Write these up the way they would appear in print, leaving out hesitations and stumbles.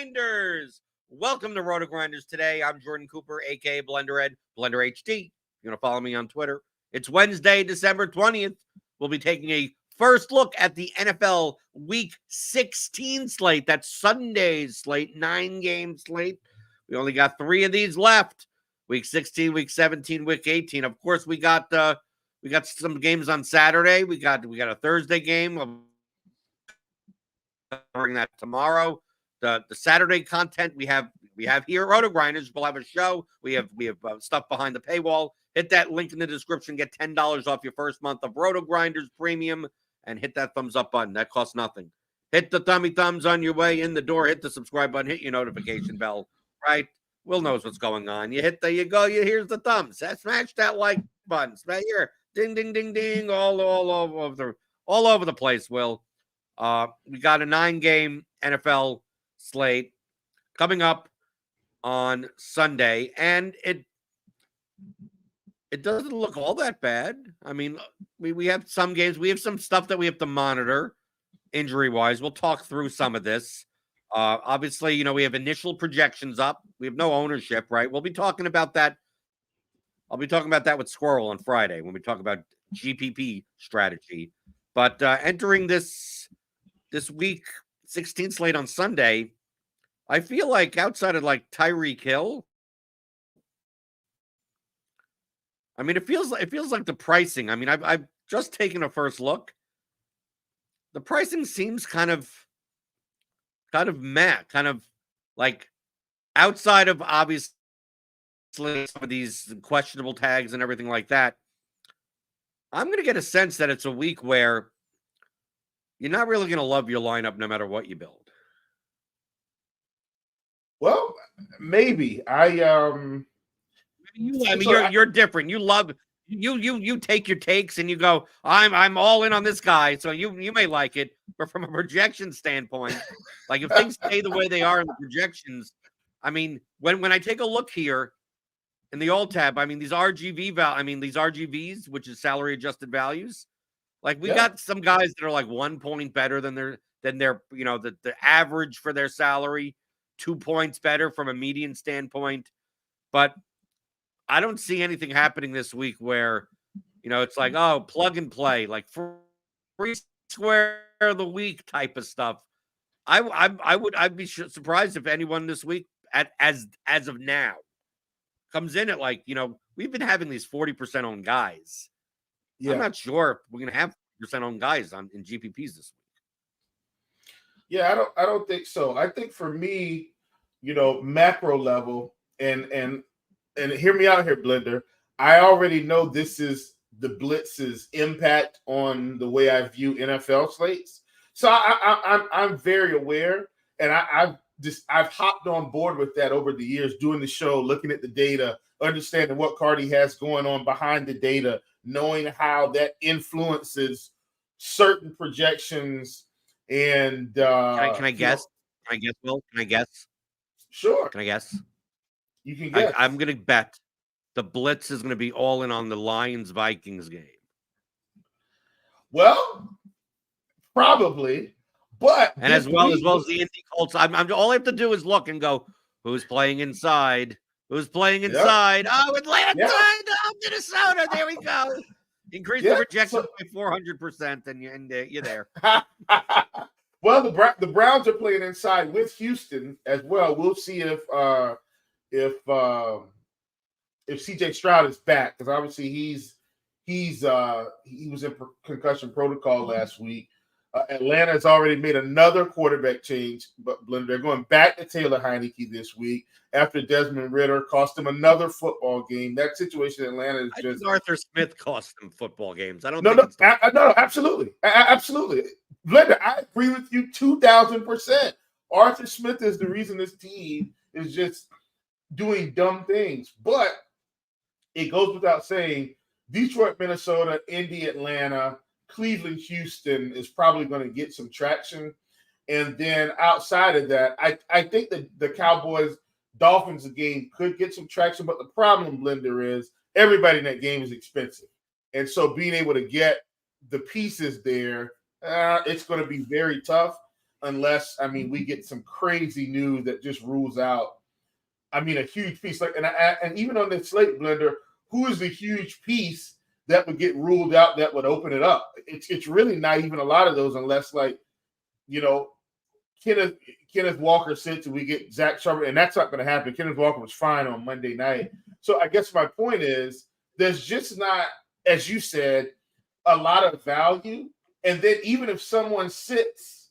RotoGrinders. Welcome to RotoGrinders Today. I'm Jordan Cooper, a.k.a. BlenderHD, BlenderHD. You're going to follow me on Twitter. It's Wednesday, December 20th. We'll be taking a first look at the NFL Week 16 slate. That's Sunday's slate, 9-game slate. We only got 3 of these left. Week 16, Week 17, Week 18. Of course, we got some games on Saturday. We got a Thursday game. We'll covering that tomorrow. The Saturday content we have here at RotoGrinders. We'll have a show. We have stuff behind the paywall. Hit that link in the description. Get $10 off your first month of RotoGrinders Premium, and hit that thumbs up button. That costs nothing. Hit the thumbs on your way in the door. Hit the subscribe button. Hit your notification bell. Right? Will knows what's going on. You hit the, you go, here's the thumbs. Smash that like button. Right here. Ding, ding, ding, ding. All over the place, Will. We got a 9-game NFL slate coming up on Sunday, and it doesn't look all that bad. I mean, we have some games. We have some stuff that we have to monitor injury-wise. We'll talk through some of this. Obviously, we have initial projections up. We have no ownership, right? We'll be talking about that. I'll be talking about that with Squirrel on Friday when we talk about GPP strategy. But entering this Week 16 slate on Sunday, I feel like outside of like Tyreek Hill, I mean, it feels like the pricing. I mean, I've just taken a first look. The pricing seems kind of meh, kind of like outside of obviously some of these questionable tags and everything like that. I'm going to get a sense that it's a week where you're not really going to love your lineup no matter what you build. Well, maybe you're different. You love you take your takes and you go, I'm all in on this guy. So you may like it, but from a projection standpoint, like if things stay the way they are in the projections, I mean, when I take a look here in the alt tab, I mean these RGVs, which is salary adjusted values, like we got some guys that are like 1 point better than their the average for their salary, 2 points better from a median standpoint, but I don't see anything happening this week where, it's like, oh, plug and play, like free square of the week type of stuff. I'd be surprised if anyone this week as of now comes in at like, we've been having these 40% owned guys. Yeah. I'm not sure if we're going to have 40% owned guys in GPPs this week. Yeah, I don't think so. I think for me, macro level and hear me out here, Blender. I already know this is the Blitz's impact on the way I view NFL slates. So I'm very aware, and I've hopped on board with that over the years, doing the show, looking at the data, understanding what card he has going on behind the data, knowing how that influences certain projections. And can I guess? Can I guess, Will? Can I guess? Sure. Can I guess? You can guess. I'm going to bet the Blitz is going to be all in on the Lions-Vikings game. Well, probably, but as well as the Indy Colts. All I have to do is look and go, who's playing inside? Who's playing inside? Yep. Oh, Atlanta! Oh, Minnesota! There we go. Increase the projection by 400%, and you're there. Well, the Browns are playing inside with Houston as well. We'll see if CJ Stroud is back, because obviously he was in concussion protocol last week. Atlanta has already made another quarterback change, but they're going back to Taylor Heineke this week after Desmond Ridder cost him another football game. That situation in Atlanta is I just think Arthur Smith cost them football games. I don't. No, absolutely. Blender, I agree with you 2,000%. Arthur Smith is the reason this team is just doing dumb things, but it goes without saying, Detroit, Minnesota, Indy, Atlanta, Cleveland, Houston is probably going to get some traction. And then outside of that, I think that the Cowboys Dolphins game could get some traction, but the problem, Blender, is everybody in that game is expensive. And so being able to get the pieces there, it's going to be very tough. unless we get some crazy news that just rules out. A huge piece and even on the slate blender, who is the huge piece that would get ruled out that would open it up? It's really not even a lot of those unless Kenneth Walker sits and we get Zach Sharper, and that's not going to happen. Kenneth Walker was fine on Monday night. So I guess my point is there's just not, as you said, a lot of value. And then even if someone sits,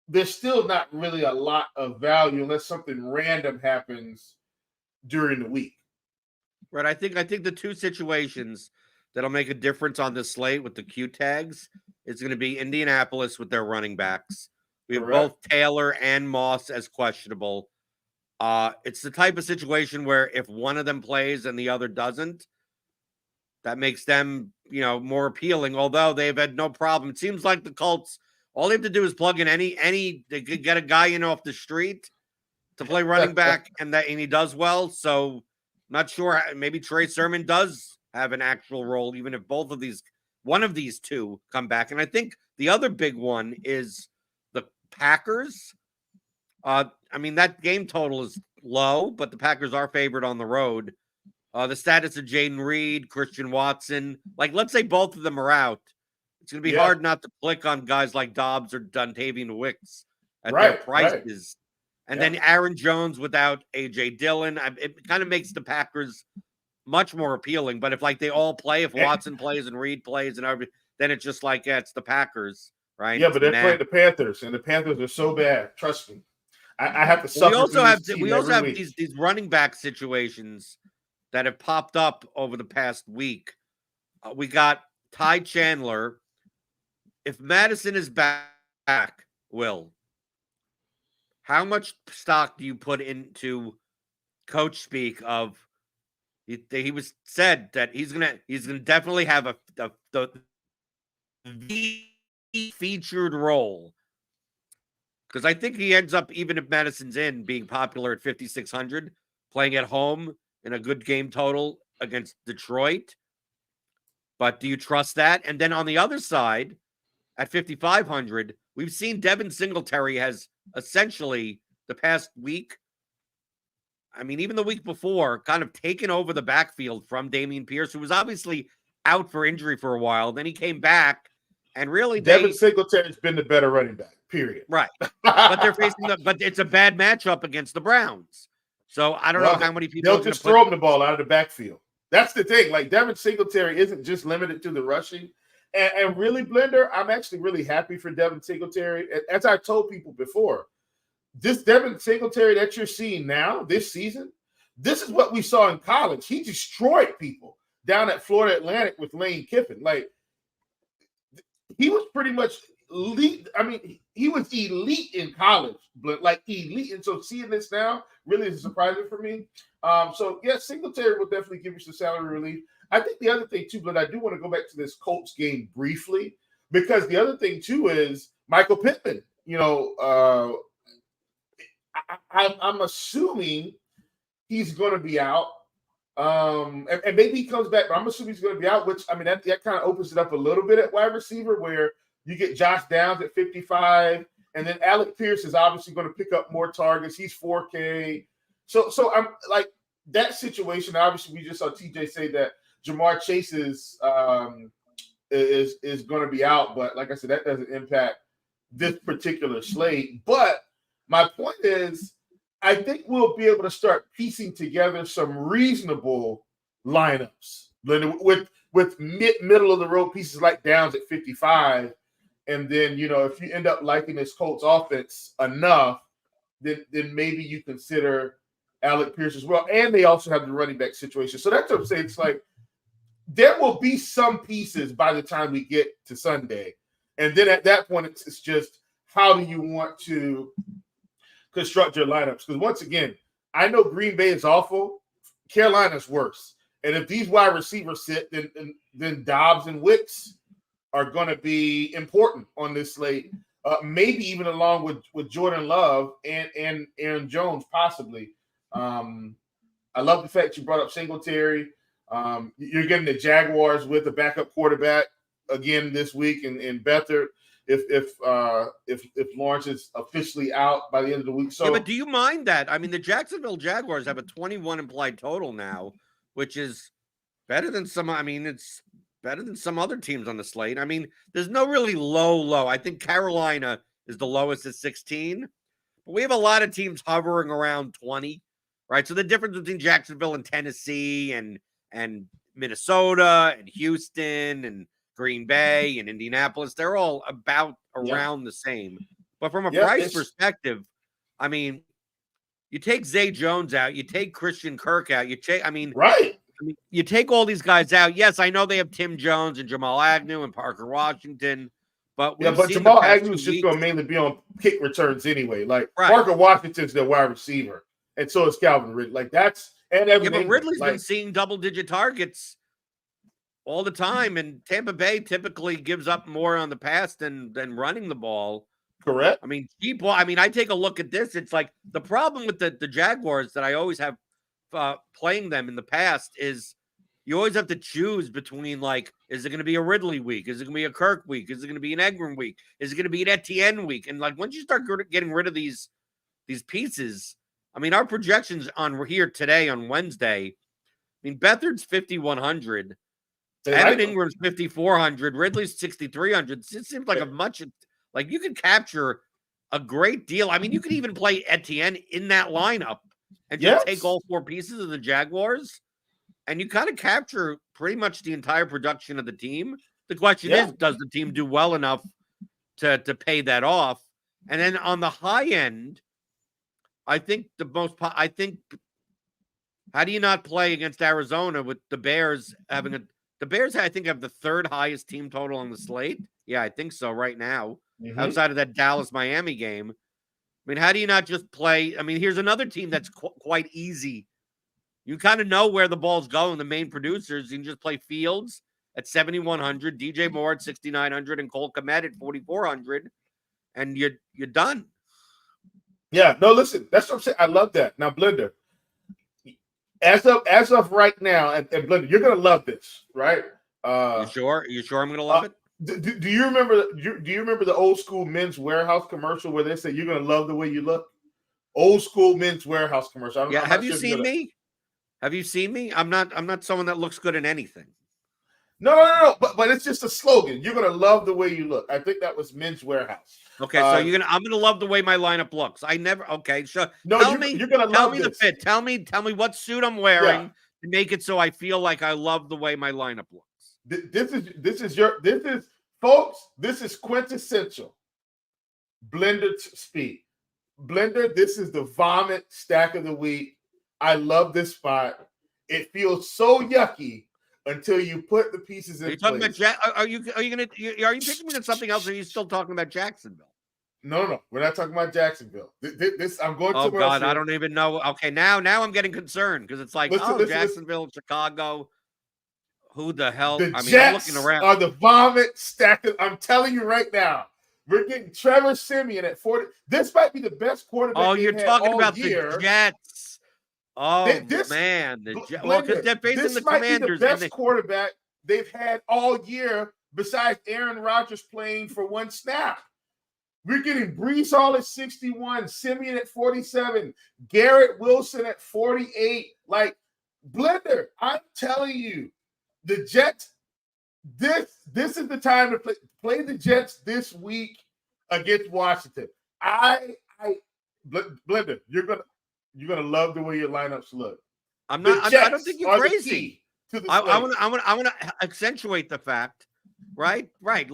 there's still not really a lot of value unless something random happens during the week. Right. I think the two situations that'll make a difference on this slate with the Q tags is going to be Indianapolis with their running backs. We have both Taylor and Moss as questionable. It's the type of situation where if one of them plays and the other doesn't, that makes them, more appealing, although they've had no problem. It seems like the Colts, all they have to do is plug in they could get a guy off the street to play running back, and he does well. So not sure. Maybe Trey Sermon does have an actual role, even if one of these two come back. And I think the other big one is the Packers. That game total is low, but the Packers are favored on the road. The status of Jaden Reed, Christian Watson, let's say both of them are out. It's going to be hard not to click on guys like Dobbs or Dontavian Wicks at their prices. And then Aaron Jones without A.J. Dillon. It kind of makes the Packers much more appealing. But if they all play, if Watson plays and Reed plays and everything, then it's just it's the Packers, right? Yeah, but they're playing the Panthers, and the Panthers are so bad. Trust me. I have to suffer. We also have these running back situations that have popped up over the past week. We got Ty Chandler. If Madison is back, Will, how much stock do you put into coach speak of he was said that he's gonna definitely have the featured role? Because I think he ends up, even if Madison's in, being popular at 5,600, playing at home in a good game total against Detroit. But do you trust that? And then on the other side, at 5,500, we've seen Devin Singletary has essentially the past week, even the week before, kind of taken over the backfield from Dameon Pierce, who was obviously out for injury for a while. Then he came back, and really Devin Singletary's been the better running back, period. Right. But they're facing but it's a bad matchup against the Browns. So I don't know how many people they'll just throw him the ball out of the backfield. That's the thing. Devin Singletary isn't just limited to the rushing. And really, Blender, I'm actually really happy for Devin Singletary. As I told people before, this Devin Singletary that you're seeing now this season, this is what we saw in college. He destroyed people down at Florida Atlantic with Lane Kiffin. He was pretty much elite. He was elite in college, elite. And so seeing this now really is surprising for me. Singletary will definitely give you some salary relief. I think the other thing too, but I do want to go back to this Colts game briefly, because the other thing too is Michael Pittman. I'm assuming he's going to be out. And maybe he comes back, but I'm assuming he's going to be out, which, that kind of opens it up a little bit at wide receiver, where you get Josh Downs at 55, and then Alec Pierce is obviously going to pick up more targets. He's 4K. So I'm that situation. Obviously, we just saw TJ say that Jamar Chase is going to be out, but like I said, that doesn't impact this particular slate. But my point is, I think we'll be able to start piecing together some reasonable lineups with middle of the road pieces like Downs at 55. And then, if you end up liking this Colts offense enough, then maybe you consider Alec Pierce as well. And they also have the running back situation. So that's what I'm saying. It's there will be some pieces by the time we get to Sunday. And then at that point, it's just how do you want to construct your lineups? Because once again, I know Green Bay is awful. Carolina's worse. And if these wide receivers sit, then Dobbs and Wicks are going to be important on this slate. Maybe even along with Jordan Love and Aaron Jones, possibly. I love the fact you brought up Singletary. You're getting the Jaguars with a backup quarterback again this week in Beathard. if Lawrence is officially out by the end of the week. So, yeah, but do you mind that? I mean, the Jacksonville Jaguars have a 21 implied total now, which is better than some. I mean, it's better than some other teams on the slate. I mean, there's no really low. I think Carolina is the lowest at 16. But we have a lot of teams hovering around 20, right? So the difference between Jacksonville and Tennessee and Minnesota and Houston and Green Bay and Indianapolis, they're all about around the same. But from a price perspective, I mean, you take Zay Jones out, you take Christian Kirk out, right. You take all these guys out. Yes, I know they have Tim Jones and Jamal Agnew and Parker Washington, but Jamal Agnew is just going to mainly be on kick returns anyway. Like Parker Washington's their wide receiver, and so is Calvin Ridley. Like that's and Evan but Ridley's been seeing double-digit targets all the time, and Tampa Bay typically gives up more on the pass than running the ball. Correct. I mean, I take a look at this. It's like the problem with the Jaguars that I always have playing them in the past is you always have to choose between, like, is it going to be a Ridley week? Is it going to be a Kirk week? Is it going to be an Engram week? Is it going to be an Etienne week? And like once you start getting rid of these pieces, I mean, our projections on here today on Wednesday, I mean, Beathard's 5,100, Evan Ingram's 5,400, Ridley's 6,300. It seems like like you could capture a great deal. I mean, you could even play Etienne in that lineup and just take all four pieces of the Jaguars, and you kind of capture pretty much the entire production of the team. The question is, does the team do well enough to pay that off? And then on the high end, I think how do you not play against Arizona with the Bears having the Bears, I think, have the third highest team total on the slate. Yeah, I think so right now, outside of that Dallas-Miami game. I mean, how do you not just play? I mean, here's another team that's quite easy. You kind of know where the ball's going, the main producers. You can just play Fields at 7,100, DJ Moore at 6,900, and Cole Kmet at 4,400, and you're done. Yeah, no, listen, that's what I'm saying. I love that. Now, Blender, as of right now, and Blender, you're gonna love this, right? You sure? I'm gonna love it? Do you remember? Do you remember the old school Men's Warehouse commercial where they said you're gonna love the way you look? Old school Men's Warehouse commercial. Have you seen me? Have you seen me? I'm not someone that looks good in anything. No. But it's just a slogan. You're gonna love the way you look. I think that was Men's Warehouse. Okay, so I'm gonna love the way my lineup looks. Sure. No, you're gonna love me the fit. Tell me what suit I'm wearing to make it so I feel like I love the way my lineup looks. This is folks. This is quintessential Blender speed. Blender. This is the vomit stack of the week. I love this spot. It feels so yucky until you put the pieces in. Are you talking about are you taking me to something else? Or are you still talking about Jacksonville? No, we're not talking about Jacksonville. This I'm going. Oh God, I don't even know. Okay, now I'm getting concerned because it's like Jacksonville, Chicago. Who the hell? I'm looking around. Are the vomit stack? I'm telling you right now, we're getting Trevor Siemian at 40. This might be the best quarterback. Oh, you're talking about the Jets. Oh because they're facing the Commanders. Be the best quarterback they've had all year, besides Aaron Rodgers playing for one snap. We're getting Brees Hall at 61, Siemian at 47, Garrett Wilson at 48. Like, Blender, I'm telling you, the Jets. This is the time to play the Jets this week against Washington. Blender, you're gonna love the way your lineups look. I don't think you're crazy. I want to accentuate the fact, right. I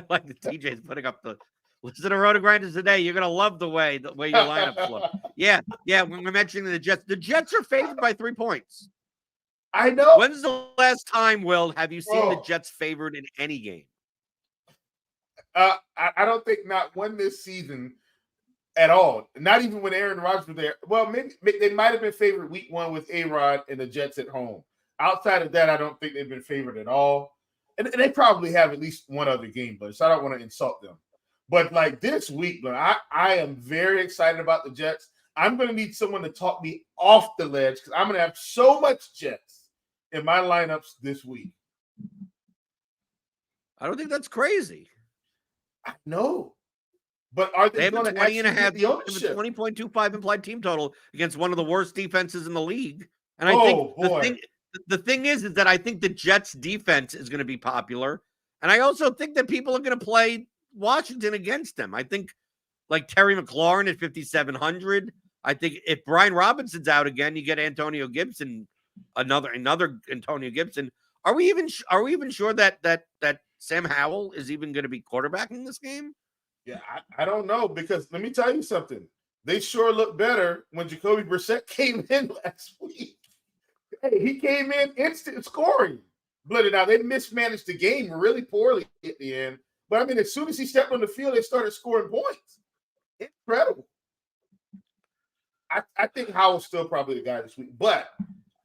like the TJ's putting up the. Listen to RotoGrinders Today. You're gonna love the way your lineups look. Yeah. When we're mentioning the Jets are favored by 3 points. I know. When's the last time, Will, have you seen the Jets favored in any game? I don't think not one this season at all. Not even when Aaron Rodgers was there. Well, maybe they might have been favored week 1 with A-Rod and the Jets at home. Outside of that, I don't think they've been favored at all. And they probably have at least one other game, but so I don't want to insult them. But like this week, I am very excited about the Jets. I'm going to need someone to talk me off the ledge because I'm going to have so much Jets in my lineups this week. I don't think that's crazy. I know. But are they have a going to 20 and a actually half, get the they have a ownership? 20.25 implied team total against one of the worst defenses in the league. And I think Oh, boy. the thing is that I think the Jets defense is going to be popular. And I also think that people are going to play Washington against them. I think like Terry McLaurin at 5,700. I think if Brian Robinson's out again, you get Antonio Gibson, another Antonio Gibson. Are we even sure that Sam Howell is even going to be quarterbacking this game? Yeah, I don't know, because let me tell you something. They sure look better when Jacoby Brissett came in last week. Hey, he came in instant scoring. Blooded out. They mismanaged the game really poorly at the end. But I mean, as soon as he stepped on the field, they started scoring points. Incredible. I think Howell's still probably the guy this week. But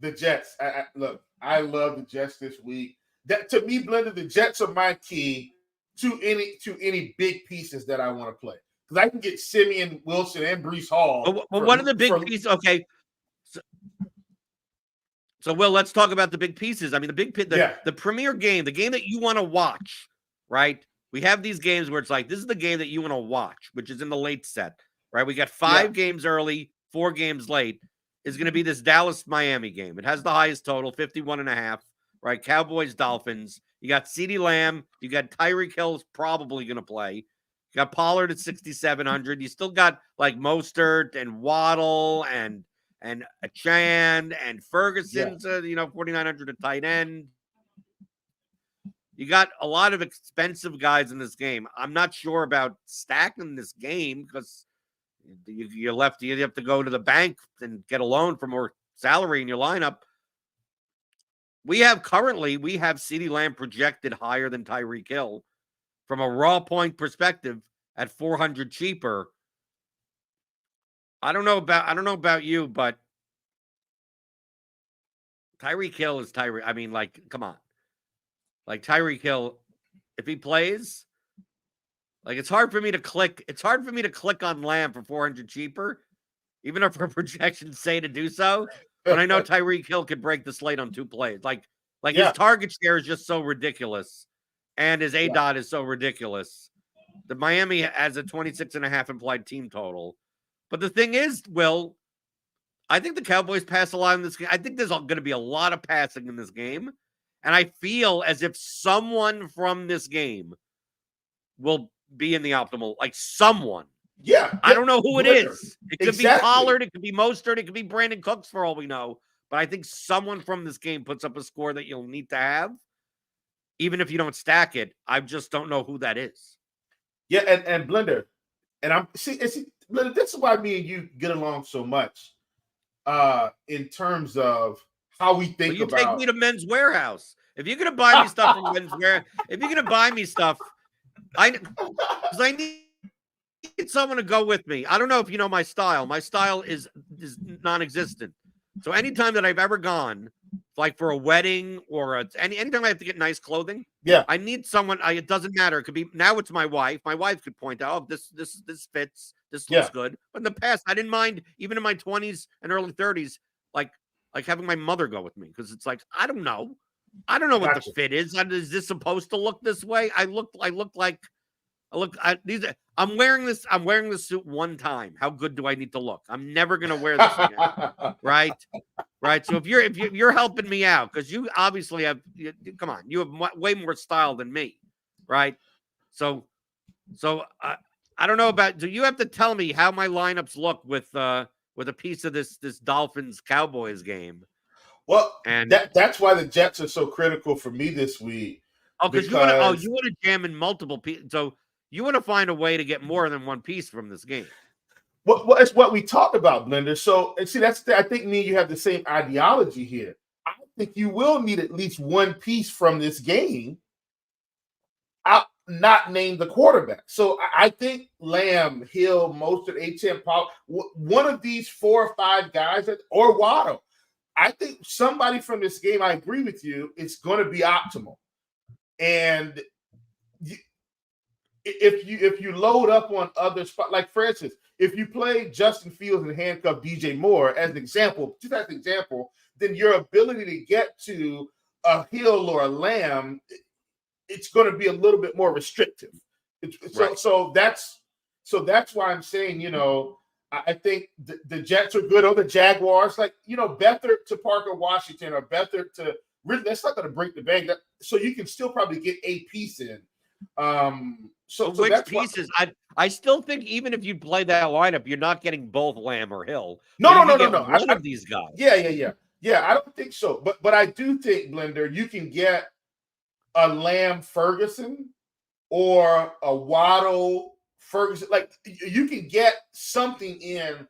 the Jets, look, I love the Jets this week. That, to me, Blender, the Jets are my key to any big pieces that I want to play, because I can get Simeon, Wilson, and Breece Hall. But one of the big pieces, okay. So, Will, let's talk about the big pieces. I mean, the premier game, the game that you want to watch, right? We have these games where it's like, this is the game that you want to watch, which is in the late set, right? We got 5 games early, 4 games late. Is going to be this Dallas-Miami game. It has the highest total, 51.5, right? Cowboys, Dolphins. You got CeeDee Lamb. You got Tyreek Hill's probably going to play. You got Pollard at 6,700. You still got like Mostert and Waddle and Chan and Ferguson's, 4,900 at tight end. You got a lot of expensive guys in this game. I'm not sure about stacking this game because you have to go to the bank and get a loan for more salary in your lineup. We have CeeDee Lamb projected higher than Tyreek Hill from a raw point perspective at 400 cheaper. I don't know about you, but Tyreek Hill is Tyreek. I mean, like, come on. Like Tyreek Hill, if he plays, like it's hard for me to click on Lamb for 400 cheaper, even if our projections say to do so. But I know Tyreek Hill could break the slate on 2 plays. Like his target share is just so ridiculous, and his ADOT is so ridiculous. The Miami has a 26.5 implied team total. But the thing is, Will, I think the Cowboys pass a lot in this game. I think there's going to be a lot of passing in this game. And I feel as if someone from this game will be in the optimal, like someone. Yeah. I don't know who it is. It could Exactly. be Pollard. It could be Mostert. It could be Brandon Cooks for all we know. But I think someone from this game puts up a score that you'll need to have, even if you don't stack it. I just don't know who that is. Yeah, and Blender, and Blender, this is why me and you get along so much. In terms of how we think about. Take me to Men's Warehouse. If you're gonna buy me stuff from Men's Warehouse, if you're gonna buy me stuff, because I need someone to go with me. I don't know if you know my style. My style is non-existent. So anytime that I've ever gone, like for a wedding or anytime I have to get nice clothing, I need someone. It doesn't matter. It could be now. It's my wife. My wife could point out, oh, this fits. This looks good. But in the past, I didn't mind, even in my 20s and early 30s, like having my mother go with me, because it's like I don't know what the fit is. Is this supposed to look this way? I'm wearing this suit one time. How good do I need to look? I'm never gonna wear this again. Right. So if you're helping me out, because you obviously have, come on, you have way more style than me, right? So I don't know about. Do you have to tell me how my lineups look with a piece of this Dolphins Cowboys game? Well, and that's why the Jets are so critical for me this week. Oh, because you want to jam in multiple pieces. So you want to find a way to get more than one piece from this game. Well, it's what we talked about, Blender. So, and see, I think me and you have the same ideology here. I think you will need at least one piece from this game. I'll not name the quarterback. So I think Lamb, Hill, Mostert, HM, Paul, one of these 4 or 5 guys, or Waddle. I think somebody from this game, I agree with you, it's going to be optimal. And if you load up on other spots, like for instance, if you play Justin Fields and handcuff DJ Moore as an example, then your ability to get to a Hill or a Lamb, it's going to be a little bit more restrictive. So that's why I'm saying, I think the Jets are good, or the Jaguars, like, Beathard to Parker Washington, or Beathard to really, that's not going to break the bank. So you can still probably get a piece in. So Which that's pieces? I still think even if you play that lineup, you're not getting both Lamb or Hill. No. One of these guys. Yeah. I don't think so, but I do think, Blender, you can get a Lamb Ferguson or a Waddle Ferguson. Like, you can get something in,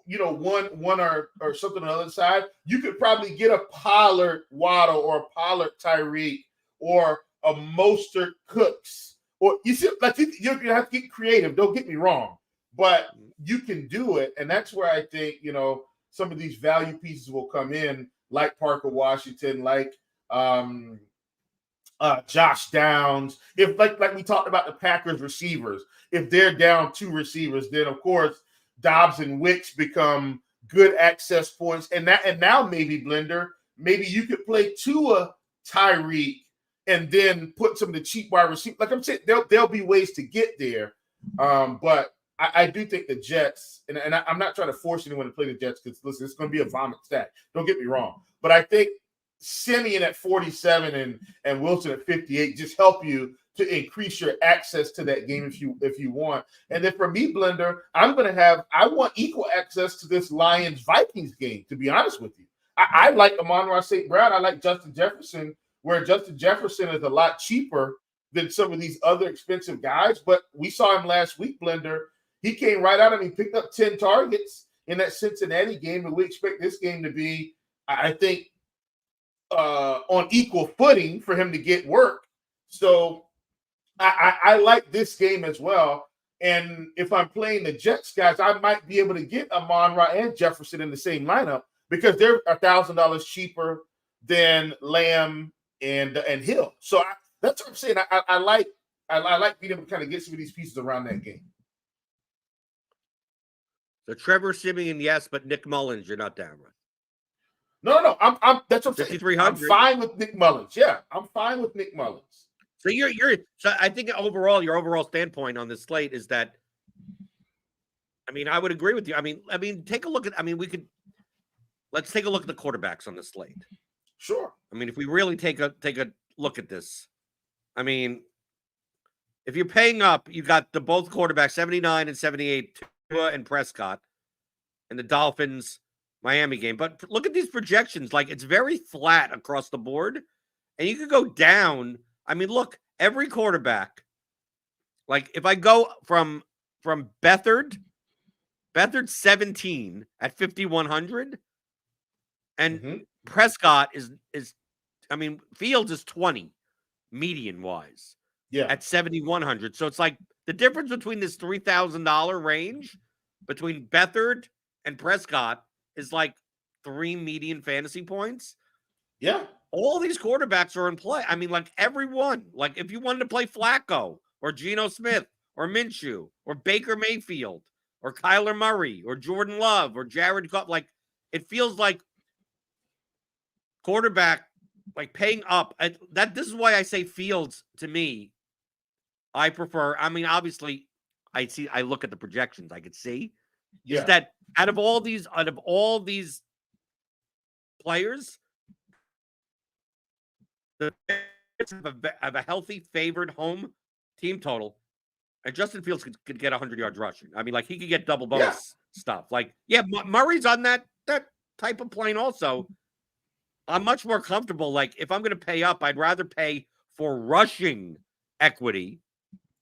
one or something on the other side. You could probably get a Pollard Waddle, or a Pollard Tyreek, or a Mostert Cooks. Or you see, like, you have to get creative. Don't get me wrong, but you can do it, and that's where I think some of these value pieces will come in, like Parker Washington, like Josh Downs. If like we talked about the Packers receivers, if they're down 2 receivers, then of course Dobbs and Wicks become good access points, and now maybe, Blender, maybe you could play Tua, Tyreek, and then put some of the cheap wide receivers. Like I'm saying, there'll be ways to get there. But I do think the Jets, and I'm not trying to force anyone to play the Jets, because listen, it's going to be a vomit stack. Don't get me wrong. But I think Simeon at 47 and Wilson at 58 just help you to increase your access to that game if you want. And then for me, Blender, I want equal access to this Lions-Vikings game, to be honest with you. I like Amon-Ra St. Brown. I like Justin Jefferson, where Justin Jefferson is a lot cheaper than some of these other expensive guys. But we saw him last week, Blender. He came right out and he picked up 10 targets in that Cincinnati game. And we expect this game to be, I think, on equal footing for him to get work. So I like this game as well. And if I'm playing the Jets, guys, I might be able to get Amon-Ra and Jefferson in the same lineup, because they're $1,000 cheaper than Lamb and Hill. So that's what I'm saying. I like being able to kind of get some of these pieces around that game. So Trevor Simeon, yes, but Nick Mullins, you're not down with. No. I'm that's what I'm saying. I'm 5,300. fine with Nick Mullins. Yeah, I'm fine with Nick Mullins. So so I think your overall standpoint on this slate is that, I mean, I would agree with you. I mean, take a look at, let's take a look at the quarterbacks on the slate. Sure. I mean, if we really take a look at this, I mean, if you're paying up, you got the both quarterbacks, 79 and 78, Tua and Prescott, and the Dolphins Miami game. But look at these projections. Like, it's very flat across the board, and you could go down. I mean, look, every quarterback, like if I go from Beathard 17 at 5,100, and Prescott is I mean, Fields is 20 median wise, at 7,100. So it's like the difference between this $3,000 range between Beathard and Prescott is like 3 median fantasy points. Yeah. All these quarterbacks are in play. I mean, like everyone. Like if you wanted to play Flacco or Geno Smith or Minshew or Baker Mayfield or Kyler Murray or Jordan Love or Jared Goff, like it feels like quarterback, like paying up. This is why I say Fields, to me, I prefer. I mean, obviously, I look at the projections. I could see is that out of all these players, the of a healthy favored home team total, and Justin Fields could get 100 yards rushing. I mean, like he could get double bonus stuff. Like, Murray's on that type of plane also. I'm much more comfortable. Like, if I'm going to pay up, I'd rather pay for rushing equity.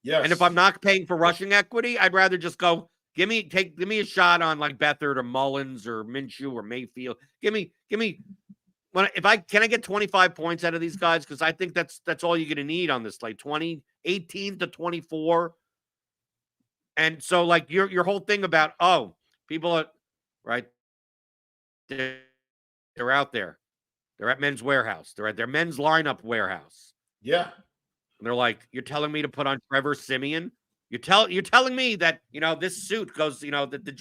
Yes. And if I'm not paying for rushing equity, I'd rather just go, give me a shot on like Beathard or Mullins or Minshew or Mayfield. Give me. Can I get 25 points out of these guys? Because I think that's all you're going to need on this, like 18 to 24. And so, like your whole thing about people are right, they're out there, they're at Men's Warehouse, they're at their men's lineup warehouse. Yeah, and they're like, you're telling me to put on Trevor Simeon? You're telling me that this suit goes, the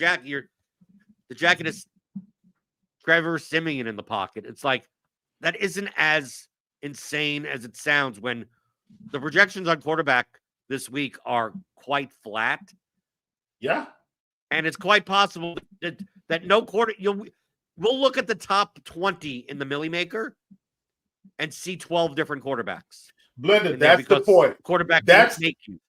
jacket is Trevor Simeon in the pocket. It's like, that isn't as insane as it sounds when the projections on quarterback this week are quite flat. Yeah. And it's quite possible that no quarter we'll look at the top 20 in the Millie Maker and see 12 different quarterbacks. Blender, that's the point. Quarterback that's make you.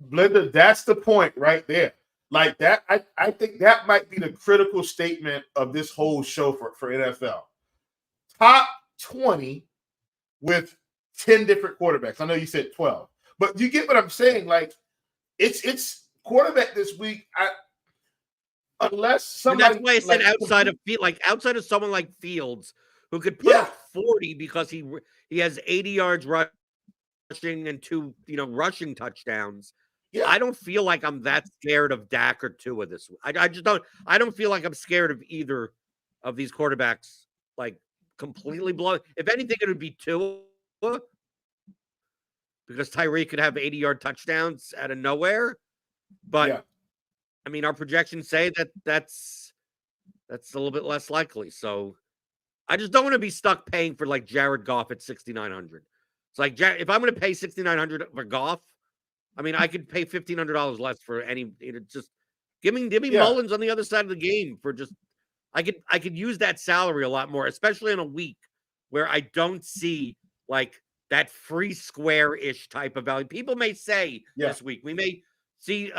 Blender, that's the point right there. Like that, I think that might be the critical statement of this whole show for NFL. Top 20 with 10 different quarterbacks. I know you said 12, but you get what I'm saying. Like it's quarterback this week. Unless somebody, and that's why I said outside of someone like Fields, who could put up 40 because he has 80 yards rushing and 2 rushing touchdowns. Yeah. I don't feel like I'm that scared of Dak or Tua this week. I just don't. I don't feel like I'm scared of either of these quarterbacks. Like completely blow. If anything, it would be Tua, because Tyreek could have 80-yard touchdowns out of nowhere. But I mean, our projections say that's a little bit less likely. So I just don't want to be stuck paying for like Jared Goff at $6,900. It's like if I'm going to pay $6,900 for Goff, I mean, I could pay $1,500 less for any. Just give me Mullins on the other side of the game for just. I could use that salary a lot more, especially in a week where I don't see like that free square-ish type of value. People may say this week we may see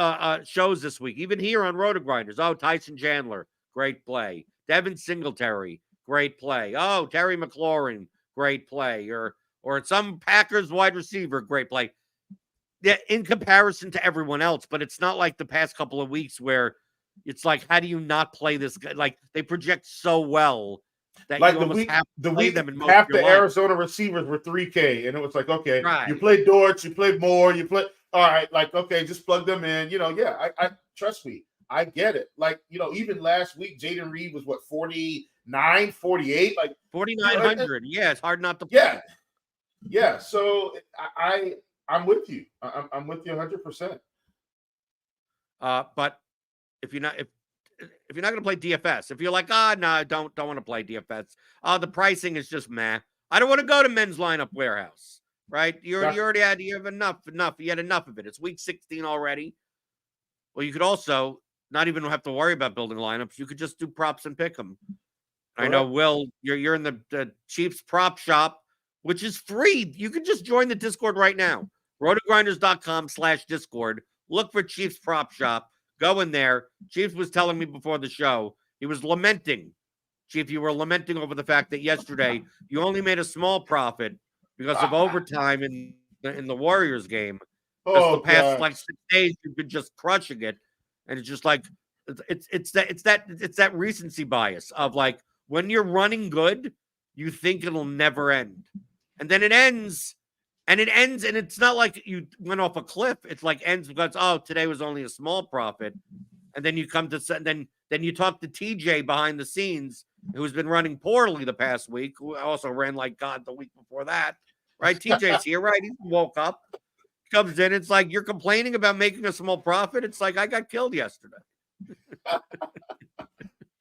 shows this week, even here on RotoGrinders. Oh, Tyson Chandler, great play. Devin Singletary, great play. Oh, Terry McLaurin, great play. Or some Packers wide receiver, great play. Yeah, in comparison to everyone else, but it's not like the past couple of weeks where it's like, how do you not play this guy? Like they project so well that like you almost have to play them in most half of your the lines. Arizona receivers were 3K, and it was like, okay, you play Dortch, you play Moore, you play all right, like okay, just plug them in. I trust me, I get it. Like even last week, Jaden Reed was what 49, 48, like 4,900. Yeah, it's hard not to play. Yeah. So I'm with you. I'm with you 100%. But if you're not going to play DFS, if you're like, no, I don't want to play DFS. The pricing is just meh. I don't want to go to Men's Lineup Warehouse, right? You have enough. You had enough of it. It's week 16 already. Well, you could also not even have to worry about building lineups. You could just do props and pick them. I know, Will, you're in the Chiefs prop shop, which is free. You can just join the Discord right now. RotoGrinders.com/Discord. Look for Chiefs prop shop. Go in there. Chief was telling me before the show, he was lamenting. Chief, you were lamenting over the fact that yesterday you only made a small profit because of overtime in the Warriors game. The past like 6 days, you've been just crushing it, and it's just like it's that recency bias of like when you're running good, you think it'll never end, and then it ends. And it's not like you went off a cliff. It's like ends because today was only a small profit, and then you come to then you talk to TJ behind the scenes, who's been running poorly the past week, who also ran like God the week before that, right? TJ's here, right? He woke up, comes in. It's like you're complaining about making a small profit. It's like I got killed yesterday.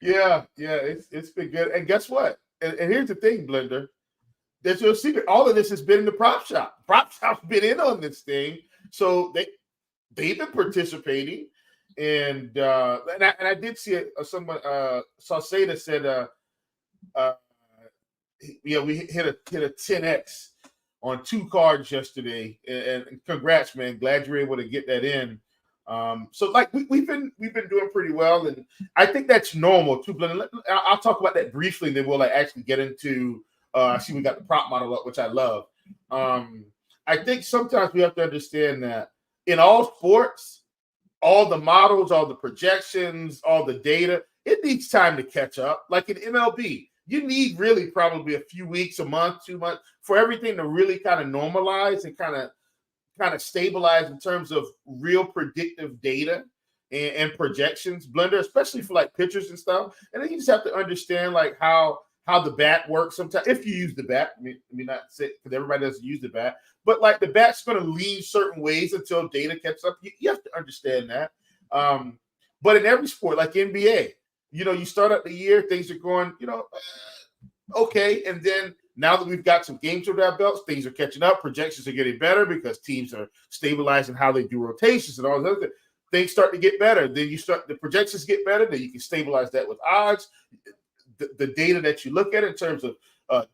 Yeah, it's been good. And guess what? And here's the thing, Blender. There's no secret. All of this has been in the prop shop. Prop shop's been in on this thing, so they've been participating. And I did see someone Sauceda said, we hit a 10x on 2 cards yesterday, and congrats, man. Glad you're able to get that in. So like we've been doing pretty well, and I think that's normal too. Blender. I'll talk about that briefly, and then we'll actually get into. I see we got the prop model up, which I love. I think sometimes we have to understand that in all sports, all the models, all the projections, all the data, it needs time to catch up. Like in MLB, you need really probably a few weeks, a month, 2 months for everything to really kind of normalize and kind of stabilize in terms of real predictive data and projections. Blender, especially for like pitchers and stuff. And then you just have to understand like how the bat works sometimes, if you use the bat. I mean not say because everybody doesn't use the bat, but like the bat's going to lean certain ways until data catches up. You have to understand that. But in every sport, like NBA, you start out the year, things are going, okay, and then Now that we've got some games under our belts, things are catching up. Projections are getting better because teams are stabilizing how they do rotations and all those other things. Things start to get better. Then the projections get better. Then you can stabilize that with odds. The data that you look at in terms of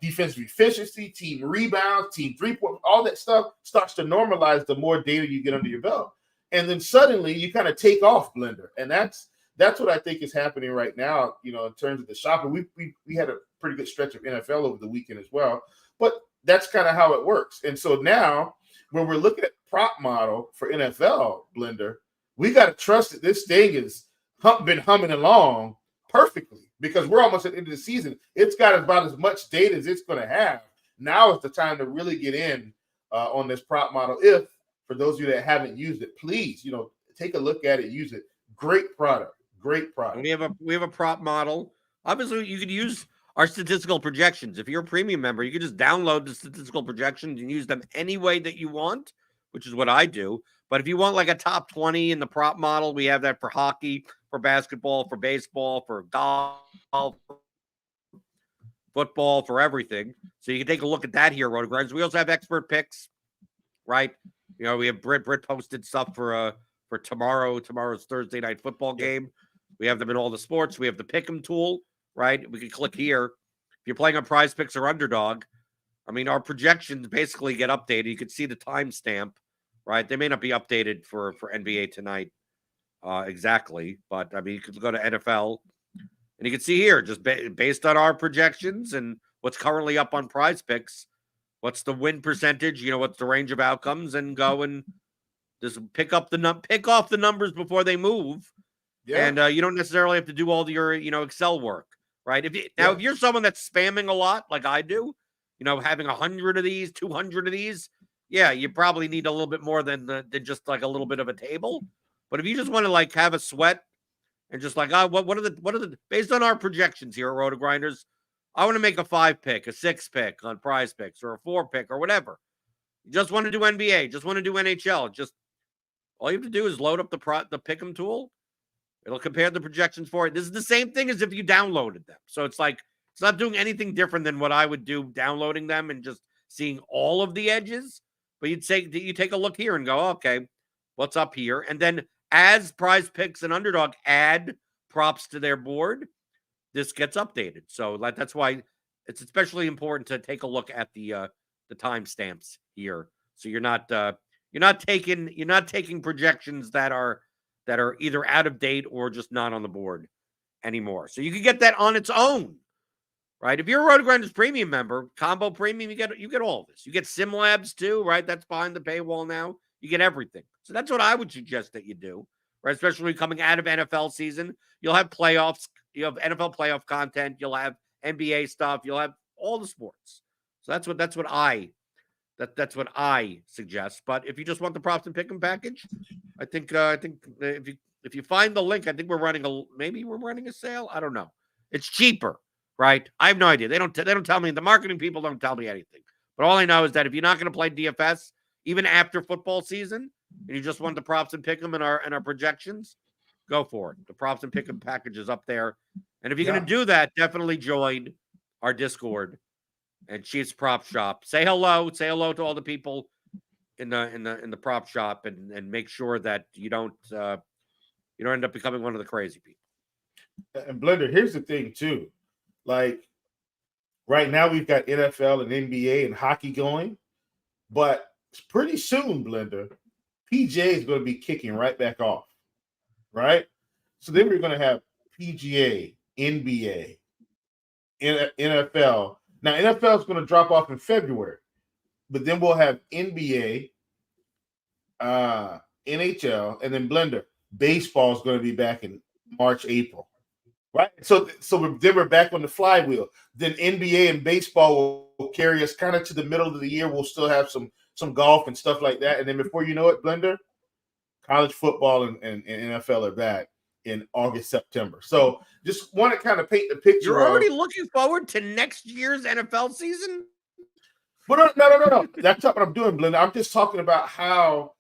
defensive efficiency, team rebounds, team 3-point, all that stuff starts to normalize the more data you get under your belt. And then suddenly you kind of take off, Blender. And that's what I think is happening right now, in terms of the shopping. We had a pretty good stretch of NFL over the weekend as well. But that's kind of how it works. And so now when we're looking at prop model for NFL, Blender, we got to trust that this thing has been humming along perfectly because we're almost at the end of the season. It's got about as much data as it's going to have. Now is the time to really get in on this prop model. If, for those of you that haven't used it, please, take a look at it, use it. Great product. Great product. We have a prop model. Obviously, you could use our statistical projections. If you're a premium member, you can just download the statistical projections and use them any way that you want, which is what I do. But if you want like a top 20 in the prop model, we have that for hockey, for basketball, for baseball, for golf, football, for everything. So you can take a look at that here, RotoGrinders. We also have expert picks, right? We have Britt posted stuff for tomorrow's Thursday night football game. We have them in all the sports. We have the Pick'em tool, right? We can click here. If you're playing on Prize Picks or Underdog, our projections basically get updated. You can see the timestamp, right? They may not be updated for NBA tonight exactly, but you could go to NFL and you can see here, just based on our projections and what's currently up on Prize Picks, what's the win percentage, what's the range of outcomes, and go and just pick off the numbers before they move. Yeah. And you don't necessarily have to do all your, Excel work, right? If you're someone that's spamming a lot, like I do, having 100 of these, 200 of these, yeah, you probably need a little bit more than just like a little bit of a table. But if you just want to like have a sweat and just like, what are the based on our projections here at RotoGrinders, I want to make a 5-pick, a 6-pick on Prize Picks, or a 4-pick, or whatever. You just want to do NBA, just want to do NHL, just all you have to do is load up the Pick'em tool. It'll compare the projections for it. This is the same thing as if you downloaded them. So it's like, it's not doing anything different than what I would do downloading them and just seeing all of the edges. But you take a look here and go, okay, what's up here? And then as Prize Picks and Underdog add props to their board, this gets updated. So that's why it's especially important to take a look at the timestamps here. So you're not taking projections that are either out of date or just not on the board anymore. So you can get that on its own, right? If you're a RotoGrinders premium member, combo premium, you get all of this. You get Sim Labs too, right? That's behind the paywall now. You get everything. So that's what I would suggest that you do, right? Especially coming out of NFL season, you'll have playoffs, you have NFL playoff content, you'll have NBA stuff, you'll have all the sports. So that's what I suggest. But if you just want the props and pick'em package, I think if you find the link, I think we're running a sale. I don't know. It's cheaper, right? I have no idea. They don't tell me. The marketing people don't tell me anything. But all I know is that if you're not going to play DFS, even after football season, and you just want the props and pick'em in our projections, go for it. The props and pick'em package is up there. And if you're going to do that, definitely join our Discord and Chiefs Prop Shop. Say hello to all the people in the prop shop, and make sure that you don't end up becoming one of the crazy people. And Blender, here's the thing too. Like right now we've got NFL and NBA and hockey going, but pretty soon, Blender, PGA is going to be kicking right back off. Right? So then we're going to have PGA, NBA, NFL. Now, NFL is going to drop off in February, but then we'll have NBA, NHL, and then Blender. Baseball is going to be back in March, April, right? So then we're back on the flywheel. Then NBA and baseball will carry us kind of to the middle of the year. We'll still have some golf and stuff like that. And then before you know it, Blender, college football and NFL are back in August, September. So just want to kind of paint the picture. You're already looking forward to next year's NFL season? But no. That's not what I'm doing, Blender. I'm just talking about how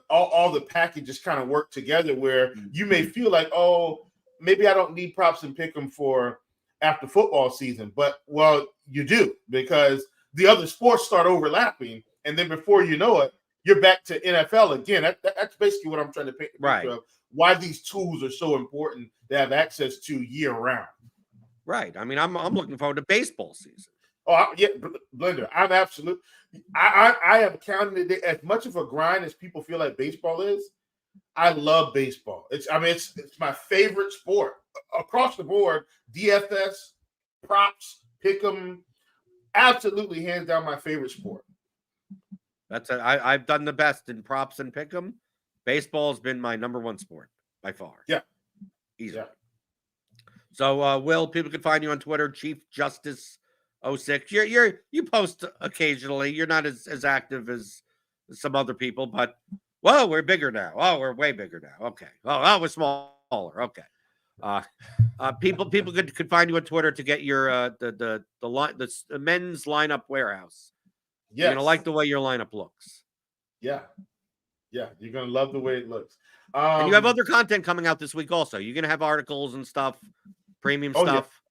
all the packages kind of work together, where you may feel like, oh, maybe I don't need props and pick them for after football season. But you do, because the other sports start overlapping, and then before you know it, you're back to NFL again. That's basically what I'm trying to paint the picture of why these tools are so important to have access to year round. Right. I mean, I'm looking forward to baseball season. Oh yeah, Blender. I'm absolute. I am counting it as much of a grind as people feel like baseball is. I love baseball. It's my favorite sport across the board. DFS, props, pick'em, absolutely hands down my favorite sport. I've done the best in props and pick'em. Baseball has been my number one sport by far. Yeah, easily. Yeah. So, Will, people can find you on Twitter, Chief Justice 06. You post occasionally. You're not as active as some other people, but whoa, we're bigger now. Oh, we're way bigger now. Okay. Oh, we're smaller. Okay. People could find you on Twitter to get your the men's lineup warehouse. Yes. You're gonna like the way your lineup looks. Yeah, you're gonna love the way it looks. And you have other content coming out this week also. You're gonna have articles and stuff, premium stuff.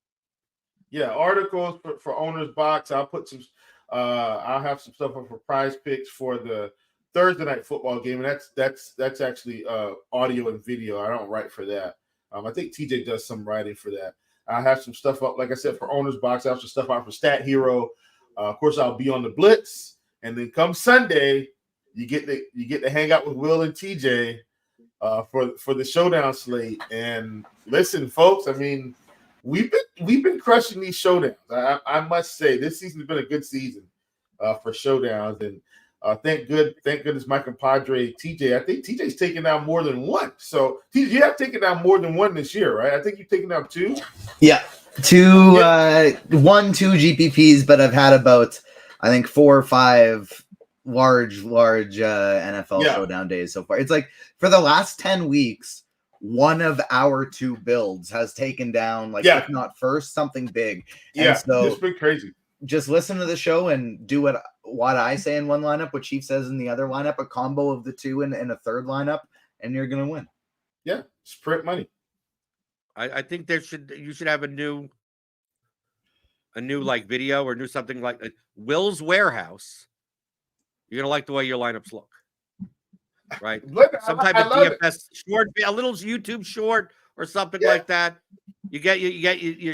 Yeah, articles for Owner's Box. I'll put some. I'll have some stuff up for Prize Picks for the Thursday night football game, and that's actually audio and video. I don't write for that. I think TJ does some writing for that. I have some stuff up, like I said, for Owner's Box. I have some stuff out for Stat Hero. Of course, I'll be on the Blitz, and then come Sunday, you get to hang out with Will and TJ for the showdown slate. And listen, folks, I mean, we've been crushing these showdowns. I must say, this season's been a good season for showdowns, and thank goodness my compadre TJ. I think TJ's taken down more than one. So TJ, you have taken down more than one this year, right? I think you've taken down two. Yeah. Two 2 GPPs, but I've had about, I think, 4 or 5 large NFL showdown days so far. It's like for the last 10 weeks, one of our 2 builds has taken down, if not first, something big. Yeah, and so it's been crazy. Just listen to the show and do what I say in one lineup, what Chief says in the other lineup, a combo of the 2 in a third lineup, and you're gonna win. Yeah, sprint money. I think you should have a new like video or new something like Will's Warehouse. You're gonna like the way your lineups look, right? Some type of DFS short, a little YouTube short or something like that. You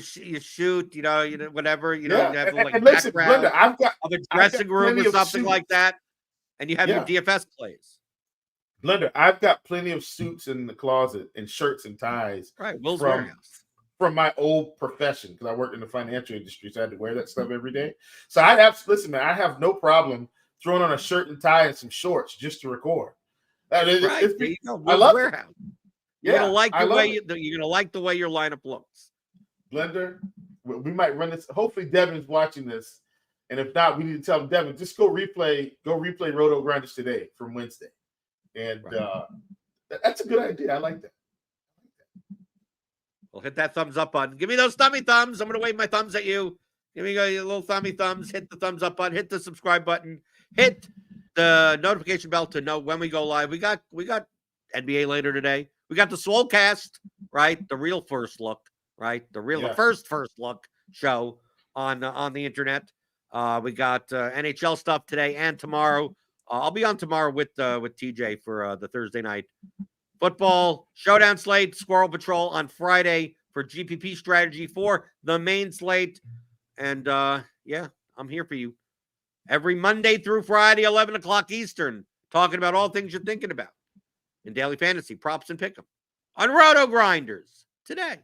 shoot, whatever, you have like listen, background, Blender, I've got a dressing room or something like that, and you have your DFS plays. Blender, I've got plenty of suits in the closet and shirts and ties. Right, Will's Warehouse. From my old profession, because I worked in the financial industry, so I had to wear that stuff every day. So I have no problem throwing on a shirt and tie and some shorts just to record. I love Warehouse. You're gonna like the way your lineup looks. Blender, we might run this. Hopefully, Devin's watching this, and if not, we need to tell him, Devin, just go replay RotoGrinders Today from Wednesday. And that's a good idea. I like that. Well, hit that thumbs up button. Give me those thummy thumbs. I'm going to wave my thumbs at you. Give me your little thummy thumbs. Hit the thumbs up button. Hit the subscribe button. Hit the notification bell to know when we go live. We got NBA later today. We got the Swolecast, right? The real first look, right? The first look show on the internet. We got NHL stuff today and tomorrow. I'll be on tomorrow with TJ for the Thursday night football showdown slate. Squirrel Patrol on Friday for GPP strategy for the main slate. And I'm here for you every Monday through Friday, 11 o'clock Eastern, talking about all things you're thinking about in daily fantasy, props, and pick'em on RotoGrinders Today.